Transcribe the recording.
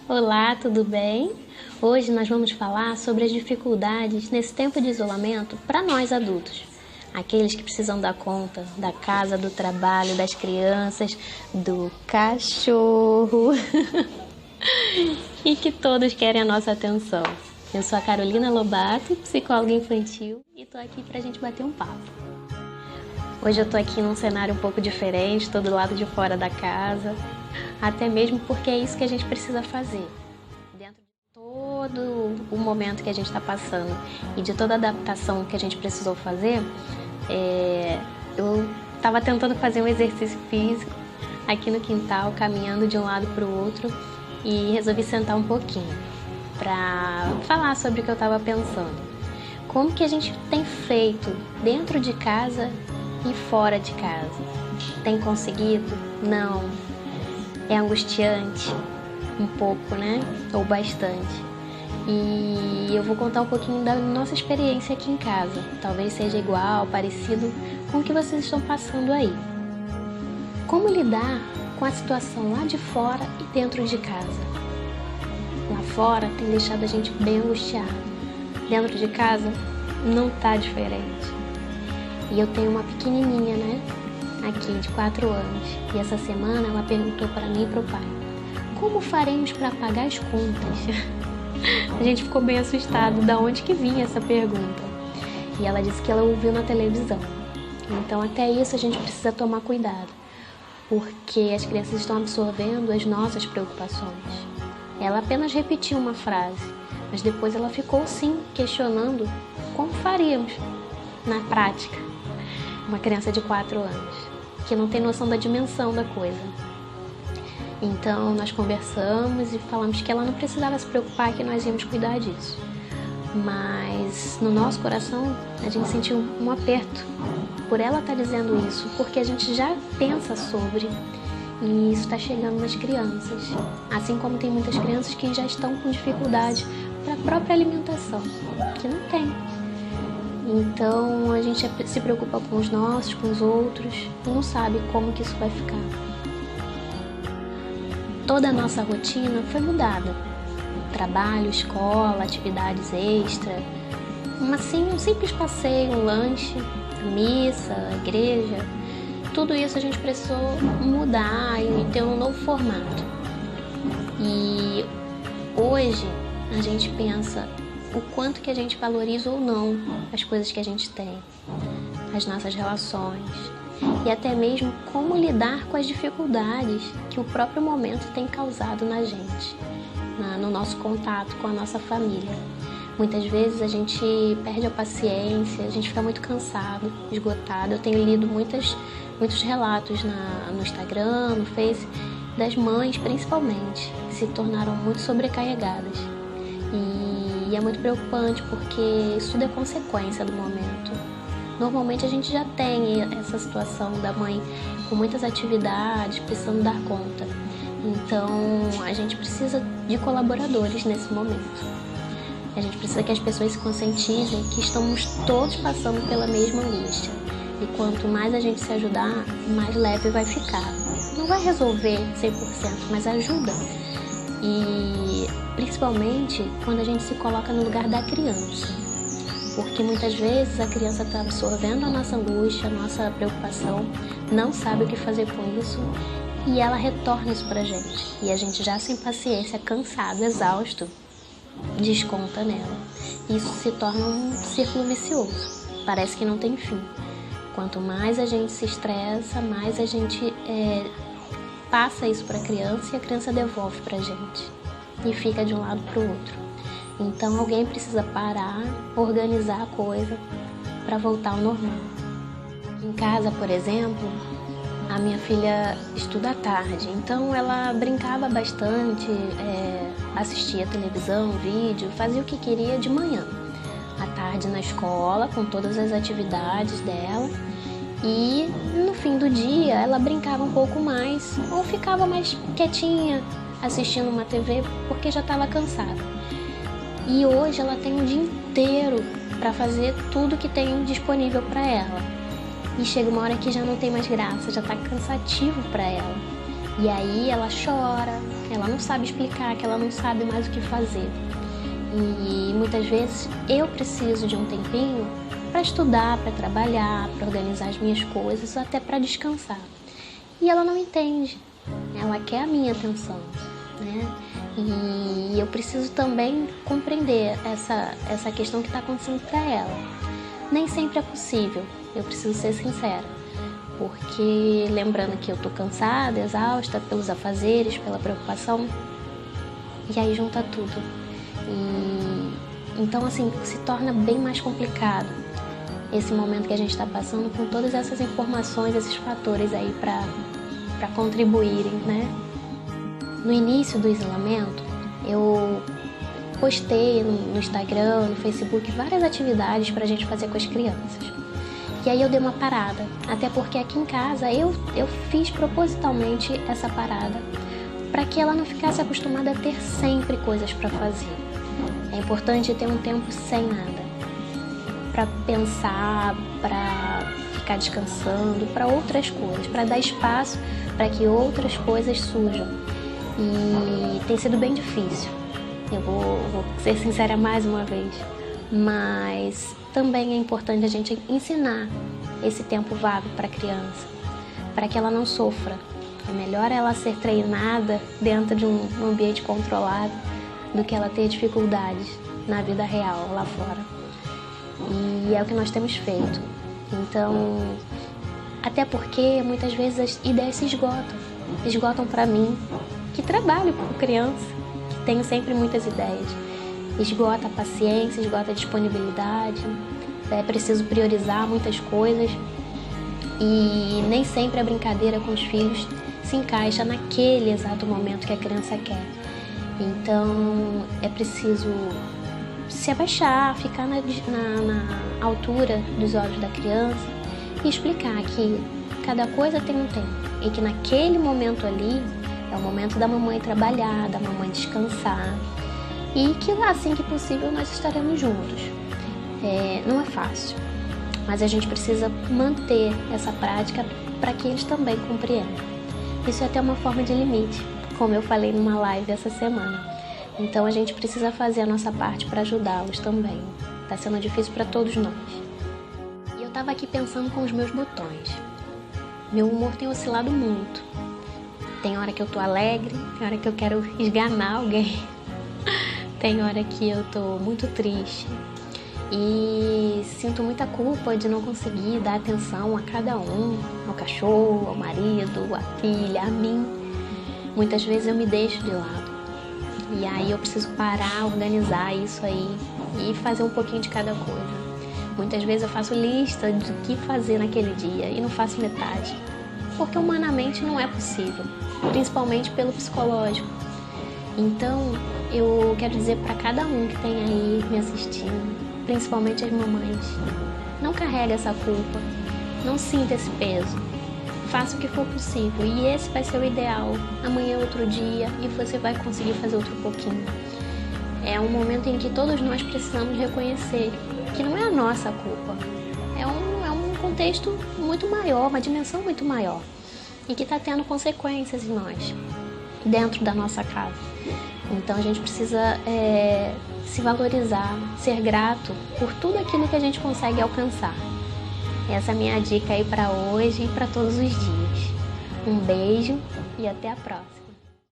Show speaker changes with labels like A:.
A: Olá, tudo bem? Hoje nós vamos falar sobre as dificuldades nesse tempo de isolamento para nós adultos. Aqueles que precisam dar conta da casa, do trabalho, das crianças, do cachorro e que todos querem a nossa atenção. Eu sou a Carolina Lobato, psicóloga infantil, e estou aqui para a gente bater um papo. Hoje eu estou aqui num cenário um pouco diferente, estou do lado de fora da casa, até mesmo porque é isso que a gente precisa fazer. Dentro de todo o momento que a gente está passando e de toda a adaptação que a gente precisou fazer, eu estava tentando fazer um exercício físico aqui no quintal, caminhando de um lado para o outro, e resolvi sentar um pouquinho para falar sobre o que eu estava pensando. Como que a gente tem feito dentro de casa e fora de casa? Tem conseguido? Não. É angustiante? Um pouco, né? Ou bastante. E eu vou contar um pouquinho da nossa experiência aqui em casa. Talvez seja igual, parecido com o que vocês estão passando aí. Como lidar com a situação lá de fora e dentro de casa? Lá fora tem deixado a gente bem angustiado. Dentro de casa não tá diferente. E eu tenho uma pequenininha, né? Aqui de 4 anos. E essa semana ela perguntou para mim e para o pai: como faremos para pagar as contas? A gente ficou bem assustado de onde que vinha essa pergunta. E ela disse que ela ouviu na televisão. Então até isso a gente precisa tomar cuidado, porque as crianças estão absorvendo as nossas preocupações. Ela apenas repetiu uma frase, mas depois ela ficou sim questionando como faríamos na prática. Uma criança de 4 anos, que não tem noção da dimensão da coisa. Então nós conversamos e falamos que ela não precisava se preocupar, que nós íamos cuidar disso. Mas no nosso coração a gente sentiu um aperto por ela estar dizendo isso, porque a gente já pensa sobre, e isso está chegando nas crianças. Assim como tem muitas crianças que já estão com dificuldade para a própria alimentação, que não tem. Então a gente se preocupa com os nossos, com os outros, e não sabe como que isso vai ficar. Toda a nossa rotina foi mudada. Trabalho, escola, atividades extra, um simples passeio, um lanche, missa, igreja. Tudo isso a gente precisou mudar e ter um novo formato. E hoje a gente pensa o quanto que a gente valoriza ou não as coisas que a gente tem, as nossas relações, e até mesmo como lidar com as dificuldades que o próprio momento tem causado na gente, no nosso contato com a nossa família. Muitas vezes a gente perde a paciência, a gente fica muito cansado, esgotado. Eu tenho lido muitos relatos no Instagram, no Face, das mães principalmente, que se tornaram muito sobrecarregadas. E é muito preocupante, porque isso tudo é consequência do momento. Normalmente a gente já tem essa situação da mãe com muitas atividades, precisando dar conta. Então a gente precisa de colaboradores nesse momento. A gente precisa que as pessoas se conscientizem que estamos todos passando pela mesma angústia. E quanto mais a gente se ajudar, mais leve vai ficar. Não vai resolver 100%, mas ajuda. E principalmente quando a gente se coloca no lugar da criança. Porque muitas vezes a criança está absorvendo a nossa angústia, a nossa preocupação, não sabe o que fazer com isso, e ela retorna isso pra gente. E a gente já sem paciência, cansado, exausto, desconta nela. Isso se torna um círculo vicioso. Parece que não tem fim. Quanto mais a gente se estressa, mais a gente passa isso para a criança, e a criança devolve pra gente. E fica de um lado pro outro. Então alguém precisa parar, organizar a coisa para voltar ao normal. Em casa, por exemplo, a minha filha estuda à tarde, então ela brincava bastante, assistia televisão, vídeo, fazia o que queria de manhã. À tarde na escola, com todas as atividades dela, e no fim do dia ela brincava um pouco mais, ou ficava mais quietinha, assistindo uma TV, porque já estava cansada. E hoje ela tem um dia inteiro para fazer tudo que tem disponível para ela. E chega uma hora que já não tem mais graça, já está cansativo para ela. E aí ela chora, ela não sabe explicar, que ela não sabe mais o que fazer. E muitas vezes eu preciso de um tempinho para estudar, para trabalhar, para organizar as minhas coisas, até para descansar. E ela não entende, ela quer a minha atenção, né? E eu preciso também compreender essa questão que está acontecendo para ela. Nem sempre é possível, eu preciso ser sincera, porque lembrando que eu tô cansada, exausta pelos afazeres, pela preocupação, e aí junta tudo. Então assim, se torna bem mais complicado esse momento que a gente está passando, com todas essas informações, esses fatores aí para contribuírem, né? No início do isolamento, eu postei no Instagram, no Facebook, várias atividades para a gente fazer com as crianças. E aí eu dei uma parada, até porque aqui em casa eu fiz propositalmente essa parada para que ela não ficasse acostumada a ter sempre coisas para fazer. É importante ter um tempo sem nada, para pensar, para ficar descansando, para outras coisas, para dar espaço para que outras coisas surjam. E tem sido bem difícil, eu vou ser sincera mais uma vez, mas também é importante a gente ensinar esse tempo vago para a criança, para que ela não sofra. É melhor ela ser treinada dentro de um ambiente controlado do que ela ter dificuldades na vida real, lá fora. E é o que nós temos feito. Então, até porque muitas vezes as ideias se esgotam para mim, que trabalho com criança, que tenho sempre muitas ideias. Esgota a paciência, esgota a disponibilidade, é preciso priorizar muitas coisas e nem sempre a brincadeira com os filhos se encaixa naquele exato momento que a criança quer. Então é preciso se abaixar, ficar na altura dos olhos da criança e explicar que cada coisa tem um tempo e que naquele momento ali é o momento da mamãe trabalhar, da mamãe descansar e que assim que possível nós estaremos juntos. Não é fácil, mas a gente precisa manter essa prática para que eles também compreendam. Isso é até uma forma de limite, como eu falei numa live essa semana. Então a gente precisa fazer a nossa parte para ajudá-los também. Está sendo difícil para todos nós. E eu estava aqui pensando com os meus botões. Meu humor tem oscilado muito. Tem hora que eu tô alegre, tem hora que eu quero esganar alguém. Tem hora que eu tô muito triste. E sinto muita culpa de não conseguir dar atenção a cada um, ao cachorro, ao marido, à filha, a mim. Muitas vezes eu me deixo de lado. E aí eu preciso parar, organizar isso aí e fazer um pouquinho de cada coisa. Muitas vezes eu faço lista do que fazer naquele dia e não faço metade. Porque humanamente não é possível, principalmente pelo psicológico. Então eu quero dizer para cada um que tem aí me assistindo, principalmente as mamães, não carrega essa culpa, não sinta esse peso, faça o que for possível e esse vai ser o ideal. Amanhã é outro dia e você vai conseguir fazer outro pouquinho. É um momento em que todos nós precisamos reconhecer que não é a nossa culpa, é um contexto muito maior, uma dimensão muito maior e que está tendo consequências em nós, dentro da nossa casa. Então a gente precisa se valorizar, ser grato por tudo aquilo que a gente consegue alcançar. Essa é a minha dica aí para hoje e para todos os dias. Um beijo e até a próxima.